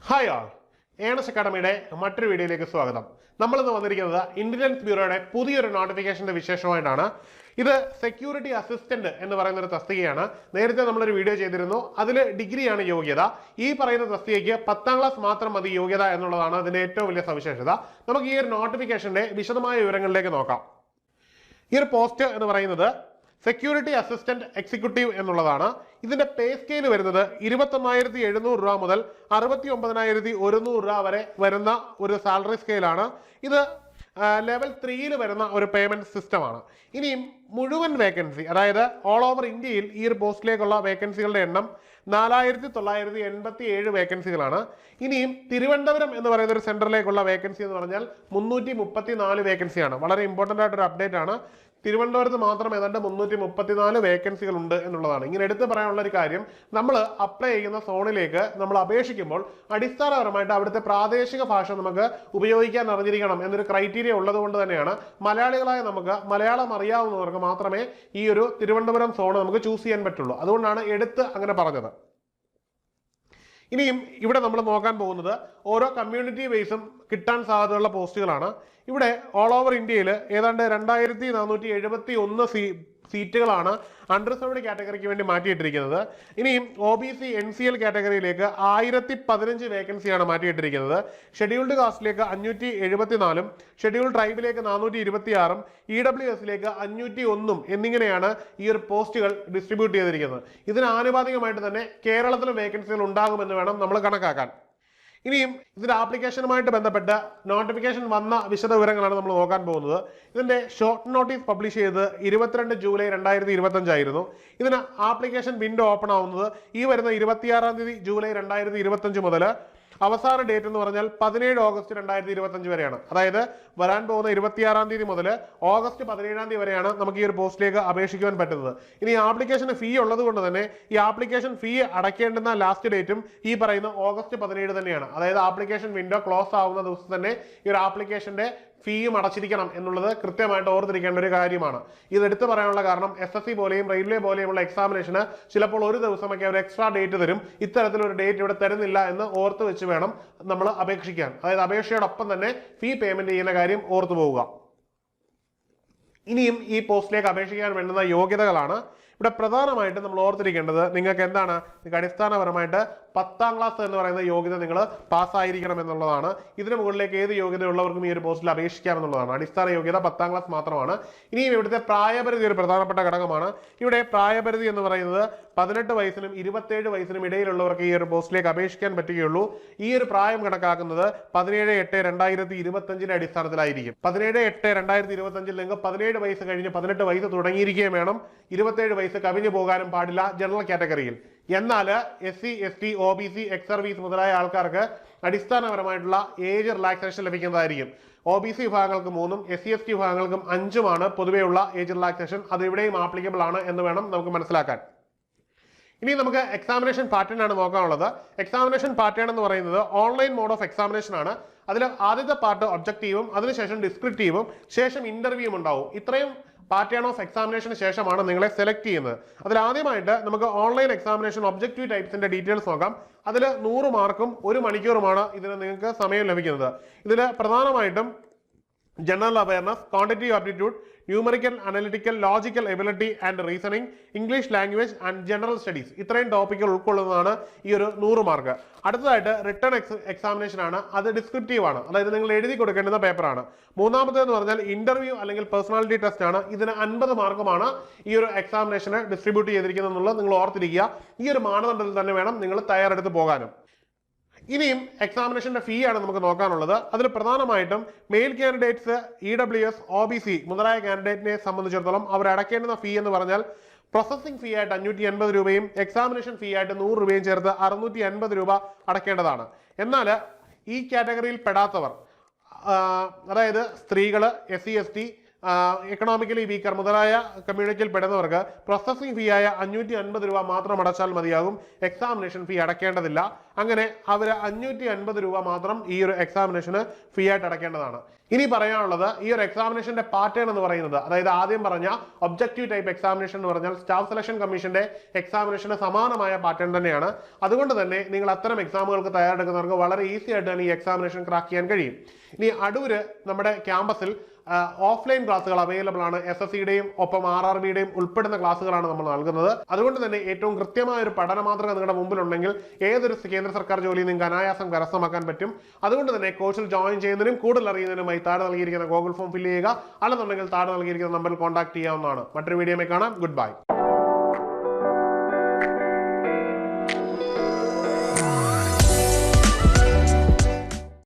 Hi ആൾ, earnest അക്കാഡമിയുടെ മറ്റൊരു വീഡിയോയിലേക്ക് സ്വാഗതം. നമ്മളിന്ന് വന്നിരിക്കുന്നത് ഇന്റലിജൻസ് ബ്യൂറോയുടെ പുതിയൊരു നോട്ടിഫിക്കേഷന്റെ വിശേഷമായിട്ടാണ്. ഇത് സെക്യൂരിറ്റി അസിസ്റ്റന്റ് എന്ന് പറയുന്ന ഒരു തസ്തികയാണ്. നേരത്തെ നമ്മളൊരു വീഡിയോ ചെയ്തിരുന്നു. അതിൽ ഡിഗ്രിയാണ് യോഗ്യത. ഈ പറയുന്ന തസ്തികയ്ക്ക് 10ാം ക്ലാസ് മാത്രം മതി യോഗ്യത എന്നുള്ളതാണ് അതിന്റെ ഏറ്റവും വലിയ സവിശേഷത. നമുക്ക് ഈ ഒരു നോട്ടിഫിക്കേഷന്റെ വിശദമായ വിവരങ്ങളിലേക്ക് നോക്കാം. ഈ ഒരു പോസ്റ്റ് എന്ന് പറയുന്നത് സെക്യൂരിറ്റി അസിസ്റ്റന്റ് എക്സിക്യൂട്ടീവ് എന്നുള്ളതാണ്. ഇതിന്റെ പേ സ്കെയിൽ വരുന്നത് 21,700 രൂപ മുതൽ 69,100 രൂപ വരെ വരുന്ന ഒരു സാലറി സ്കെയിലാണ്. ഇത് ലെവൽ 3 വരുന്ന ഒരു പേയ്മെന്റ് സിസ്റ്റമാണ്. ഇനിയും മുഴുവൻ വേക്കൻസി, അതായത് ഓൾ ഓവർ ഇന്ത്യയിൽ ഈ ഒരു പോസ്റ്റിലേക്കുള്ള വേക്കൻസികളുടെ എണ്ണം 4,987 വേക്കൻസികളാണ്. ഇനിയും തിരുവനന്തപുരം എന്ന് പറയുന്ന ഒരു സെന്ററിലേക്കുള്ള വേക്കൻസി എന്ന് പറഞ്ഞാൽ 334 വേക്കൻസിയാണ്. വളരെ ഇമ്പോർട്ടന്റ് ആയിട്ടൊരു അപ്ഡേറ്റ് ആണ്. തിരുവനന്തപുരത്ത് മാത്രം ഏതാണ്ട് 334 വേക്കൻസികൾ ഉണ്ട് എന്നുള്ളതാണ്. ഇങ്ങനെ എടുത്തു പറയാനുള്ള ഒരു കാര്യം, നമ്മൾ അപ്ലൈ ചെയ്യുന്ന സോണിലേക്ക് നമ്മൾ അപേക്ഷിക്കുമ്പോൾ അടിസ്ഥാനപരമായിട്ട് അവിടുത്തെ പ്രാദേശിക ഭാഷ നമുക്ക് ഉപയോഗിക്കാൻ അറിഞ്ഞിരിക്കണം എന്നൊരു ക്രൈറ്റീരിയ ഉള്ളത് കൊണ്ട് തന്നെയാണ് മലയാളികളായ നമുക്ക് മലയാളം അറിയാവുന്നവർക്ക് മാത്രമേ ഈ ഒരു തിരുവനന്തപുരം സോൺ നമുക്ക് ചൂസ് ചെയ്യാൻ പറ്റുള്ളൂ. അതുകൊണ്ടാണ് എടുത്ത് അങ്ങനെ പറഞ്ഞത്. ഇനിയും ഇവിടെ നമ്മൾ നോക്കാൻ പോകുന്നത് ഓരോ കമ്മ്യൂണിറ്റി ബേസും കിട്ടാൻ സാധ്യതയുള്ള പോസ്റ്റുകളാണ്. ഇവിടെ ഓൾ ഓവർ ഇന്ത്യയിൽ ഏതാണ്ട് 2,471 സീറ്റുകളാണ് അൺറിസർവ്ഡ് കാറ്റഗറിക്ക് വേണ്ടി മാറ്റിയിട്ടിരിക്കുന്നത്. ഇനിയും OBC NCL കാറ്റഗറിയിലേക്ക് 1015 വേക്കൻസിയാണ് മാറ്റിയിട്ടിരിക്കുന്നത്. ഷെഡ്യൂൾഡ് കാസ്റ്റിലേക്ക് 574, ഷെഡ്യൂൾഡ് ട്രൈബിലേക്ക് 426, EWSലേക്ക് 501 എന്നിങ്ങനെയാണ് ഈ ഒരു പോസ്റ്റുകൾ ഡിസ്ട്രിബ്യൂട്ട് ചെയ്തിരിക്കുന്നത്. ഇതിന് ആനുപാതികമായിട്ട് തന്നെ കേരളത്തിലും വേക്കൻസികൾ ഉണ്ടാകുമെന്ന് വേണം നമ്മൾ കണക്കാക്കാൻ. ഇനിയും ഇതിന്റെ ആപ്ലിക്കേഷനുമായിട്ട് ബന്ധപ്പെട്ട് നോട്ടിഫിക്കേഷൻ വന്ന വിശദ വിവരങ്ങളാണ് നമ്മൾ നോക്കാൻ പോകുന്നത്. ഇതിന്റെ ഷോർട്ട് നോട്ടീസ് പബ്ലിഷ് ചെയ്തത് 22 ജൂലൈ 2025 ആയിരുന്നു. ഇതിന് ആപ്ലിക്കേഷൻ വിൻഡോ ഓപ്പൺ ആവുന്നത് ഈ വരുന്ന 26 ജൂലൈ 2025 മുതൽ അവസാന ഡേറ്റ് എന്ന് പറഞ്ഞാൽ 17 ഓഗസ്റ്റ് 2025 വരെയാണ്. അതായത് വരാൻ പോകുന്ന 26 മുതൽ ഓഗസ്റ്റ് 17 വരെയാണ് നമുക്ക് ഈ ഒരു പോസ്റ്റിലേക്ക് അപേക്ഷിക്കുവാൻ പറ്റുന്നത്. ഇനി ആപ്ലിക്കേഷൻ ഫീ ഉള്ളത് കൊണ്ട് തന്നെ ഈ ആപ്ലിക്കേഷൻ ഫീ അടയ്ക്കേണ്ടുന്ന ലാസ്റ്റ് ഡേറ്റും ഈ പറയുന്ന ഓഗസ്റ്റ് 17 തന്നെയാണ്. അതായത് ആപ്ലിക്കേഷൻ വിൻഡോ ക്ലോസ് ആവുന്ന ദിവസം തന്നെ ഈ ഒരു ആപ്ലിക്കേഷന്റെ ഫീയും അടച്ചിരിക്കണം എന്നുള്ളത് കൃത്യമായിട്ട് ഓർത്തിരിക്കേണ്ട ഒരു കാര്യമാണ്. ഇത് എടുത്തു പറയാനുള്ള കാരണം SSC പോലെയും റെയിൽവേ പോലെയുമുള്ള എക്സാമിനേഷന് ചിലപ്പോൾ ഒരു ദിവസമൊക്കെ അവർ എക്സ്ട്രാ ഡേറ്റ് തരും. ഇത്തരത്തിലൊരു ഡേറ്റ് ഇവിടെ തരുന്നില്ല എന്ന് ഓർത്ത് വെച്ച് വേണം നമ്മൾ അപേക്ഷിക്കാൻ. അതായത് അപേക്ഷയോടൊപ്പം തന്നെ ഫീ പേയ്മെന്റ് ചെയ്യുന്ന കാര്യം ഓർത്തു പോവുക. ഇനിയും ഈ പോസ്റ്റിലേക്ക് അപേക്ഷിക്കാൻ വേണ്ടുന്ന യോഗ്യതകളാണ് ഇവിടെ പ്രധാനമായിട്ടും നമ്മൾ ഓർത്തിരിക്കേണ്ടത്. നിങ്ങൾക്ക് എന്താണ്, നിങ്ങൾക്ക് അടിസ്ഥാനപരമായിട്ട് 10ാം ക്ലാസ് എന്ന് പറയുന്ന യോഗ്യത നിങ്ങൾ പാസ്സായിരിക്കണം എന്നുള്ളതാണ്. ഇതിന് മുകളിലേക്ക് ഏത് യോഗ്യതയുള്ളവർക്കും ഈ ഒരു പോസ്റ്റിൽ അപേക്ഷിക്കാം എന്നുള്ളതാണ്. അടിസ്ഥാന യോഗ്യത 10ാം ക്ലാസ് മാത്രമാണ്. ഇനിയും ഇവിടുത്തെ പ്രായപരിധി ഒരു പ്രധാനപ്പെട്ട ഘടകമാണ്. ഇവിടെ പ്രായപരിധി എന്ന് പറയുന്നത് 18 വയസ്സിനും 27 വയസ്സിനും ഇടയിലുള്ളവർക്ക് ഈ ഒരു പോസ്റ്റിലേക്ക് അപേക്ഷിക്കാൻ പറ്റുകയുള്ളൂ. ഈ ഒരു പ്രായം കണക്കാക്കുന്നത് 17/8/2025 അടിസ്ഥാനത്തിലായിരിക്കും. 17/8/2025 നിങ്ങൾക്ക് 17 വയസ്സ് കഴിഞ്ഞ് 18 വയസ്സ് തുടങ്ങിയിരിക്കുകയും വേണം. 27 വയസ്സ് കവിഞ്ഞു പോകാനും പാടില്ല ജനറൽ കാറ്റഗറിയിൽ. എന്നാൽ SC ST OBC ex service മുതലായ ആൾക്കാർക്ക് അടിസ്ഥാനപരമായിട്ടുള്ള ഏജ് റിലാക്സേഷൻ ലഭിക്കുന്നതായിരിക്കും. OBC വിഭാഗങ്ങൾക്ക് 3ഉം SC ST വിഭാഗങ്ങൾക്കും 5ഉമാണ് പൊതുവെയുള്ള ഏജ് റിലാക്സേഷൻ. അത് ഇവിടെയും ആപ്ലിക്കബിൾ ആണ് എന്ന് വേണം നമുക്ക് മനസ്സിലാക്കാൻ. ഇനി നമുക്ക് എക്സാമിനേഷൻ പാറ്റേൺ ആണ് നോക്കാനുള്ളത്. എക്സാമിനേഷൻ പാറ്റേൺ എന്ന് പറയുന്നത് ഓൺലൈൻ മോഡ് ഓഫ് എക്സാമിനേഷൻ ആണ്. അതിൽ ആദ്യത്തെ പാർട്ട് ഒബ്ജക്റ്റീവും അതിനുശേഷം ഡിസ്ക്രിപ്റ്റീവും ശേഷം ഇന്റർവ്യൂവും ഉണ്ടാവും. ഇത്രയും പാറ്റേൺ ഓഫ് എക്സാമിനേഷന് ശേഷമാണ് നിങ്ങളെ സെലക്ട് ചെയ്യുന്നത്. അതിൽ ആദ്യമായിട്ട് നമുക്ക് ഓൺലൈൻ എക്സാമിനേഷൻ ഒബ്ജക്റ്റീവ് ടൈപ്സിന്റെ ഡീറ്റെയിൽസ് നോക്കാം. അതിൽ 100 മാർക്കും 1 മണിക്കൂറുമാണ് ഇതിന് നിങ്ങൾക്ക് സമയം ലഭിക്കുന്നത്. ഇതിൽ പ്രധാനമായിട്ടും general awareness, quantitative aptitude, numerical, analytical, logical ability and reasoning, English language and general studies ഇത്രയും ടോപ്പിക്കുകൾ ഉൾക്കൊള്ളുന്നതാണ് ഈ ഒരു 100 മാർക്ക്. അടുത്തതായിട്ട് റിട്ടേൺ എക്സാമിനേഷൻ ആണ്. അത് ഡിസ്ക്രിപ്റ്റീവ് ആണ്, അതായത് നിങ്ങൾ എഴുതി കൊടുക്കേണ്ടുന്ന പേപ്പറാണ്. മൂന്നാമത്തേന്ന് പറഞ്ഞാൽ ഇന്റർവ്യൂ അല്ലെങ്കിൽ പേഴ്സണാലിറ്റി ടെസ്റ്റ് ആണ്. ഇതിന് 50 മാർക്കുമാണ് ഈ ഒരു എക്സാമിനേഷന് ഡിസ്ട്രിബ്യൂട്ട് ചെയ്തിരിക്കുന്നത് എന്നുള്ളത് നിങ്ങൾ ഓർത്തിരിക്കുക. ഈ ഒരു മാനദണ്ഡത്തിൽ തന്നെ വേണം നിങ്ങൾ തയ്യാറെടുത്ത് പോകാനും. ഇനിയും എക്സാമിനേഷന്റെ ഫീ ആണ് നമുക്ക് നോക്കാനുള്ളത്. അതിൽ പ്രധാനമായിട്ടും മെയിൽ കാൻഡിഡേറ്റ്സ്, EWS, OBC മുതലായ കാൻഡിഡേറ്റിനെ സംബന്ധിച്ചിടത്തോളം അവർ അടയ്ക്കേണ്ടുന്ന ഫീ എന്ന് പറഞ്ഞാൽ പ്രോസസിംഗ് ഫീ ആയിട്ട് 580 രൂപയും എക്സാമിനേഷൻ ഫീ ആയിട്ട് 100 രൂപയും ചേർത്ത് 650 രൂപ അടയ്ക്കേണ്ടതാണ്. എന്നാൽ ഈ കാറ്റഗറിയിൽ പെടാത്തവർ, അതായത് സ്ത്രീകള്, SC ST, എക്കണോമിക്കലി വീക്കർ മുതലായ കമ്മ്യൂണിറ്റിയിൽ പെടുന്നവർക്ക് പ്രോസസിംഗ് ഫീ ആയ 550 രൂപ മാത്രം അടച്ചാൽ മതിയാകും. എക്സാമിനേഷൻ ഫീ അടയ്ക്കേണ്ടതില്ല. അങ്ങനെ അവർ 550 രൂപ മാത്രം ഈ ഒരു എക്സാമിനേഷന് ഫീ ആയിട്ട് അടയ്ക്കേണ്ടതാണ്. ഇനി പറയാനുള്ളത് ഈ ഒരു എക്സാമിനേഷന്റെ പാറ്റേൺ എന്ന് പറയുന്നത്, അതായത് ആദ്യം പറഞ്ഞ ഒബ്ജക്റ്റീവ് ടൈപ്പ് എക്സാമിനേഷൻ എന്ന് പറഞ്ഞാൽ സ്റ്റാഫ് സെലക്ഷൻ കമ്മീഷന്റെ എക്സാമിനേഷന് സമാനമായ പാറ്റേൺ തന്നെയാണ്. അതുകൊണ്ട് തന്നെ നിങ്ങൾ അത്തരം എക്സാമുകൾക്ക് തയ്യാറെടുക്കുന്നവർക്ക് വളരെ ഈസി ആയിട്ട് തന്നെ ഈ എക്സാമിനേഷൻ ക്രാക്ക് ചെയ്യാൻ കഴിയും. ഇനി അടൂര് നമ്മുടെ ക്യാമ്പസിൽ ഓഫ്ലൈൻ ക്ലാസ്സുകൾ അവൈലബിൾ ആണ്. SSCയുടെയും ഒപ്പം RRBയുടെയും ഉൾപ്പെടുന്ന ക്ലാസ്സുകളാണ് നമ്മൾ നൽകുന്നത്. അതുകൊണ്ട് തന്നെ ഏറ്റവും കൃത്യമായ ഒരു പഠന മാതൃക നിങ്ങളുടെ മുമ്പിലുണ്ടെങ്കിൽ ഏതൊരു കേന്ദ്ര സർക്കാർ ജോലിയും നിങ്ങൾക്ക് അനായാസം കരസ്ഥമാക്കാൻ പറ്റും. അതുകൊണ്ട് തന്നെ കോഴ്സിൽ ജോയിൻ ചെയ്യുന്നതിനും കൂടുതൽ അറിയുന്നതിനുമായി താഴെ നൽകിയിരിക്കുന്ന ഗൂഗിൾ ഫോം ഫില്ല് ചെയ്യുക, അല്ലെന്നുണ്ടെങ്കിൽ താഴെ നൽകിയിരിക്കുന്ന നമ്പറിൽ കോൺടാക്ട് ചെയ്യാവുന്നതാണ്. മറ്റൊരു വീഡിയോയിൽ കാണാം. Good bye.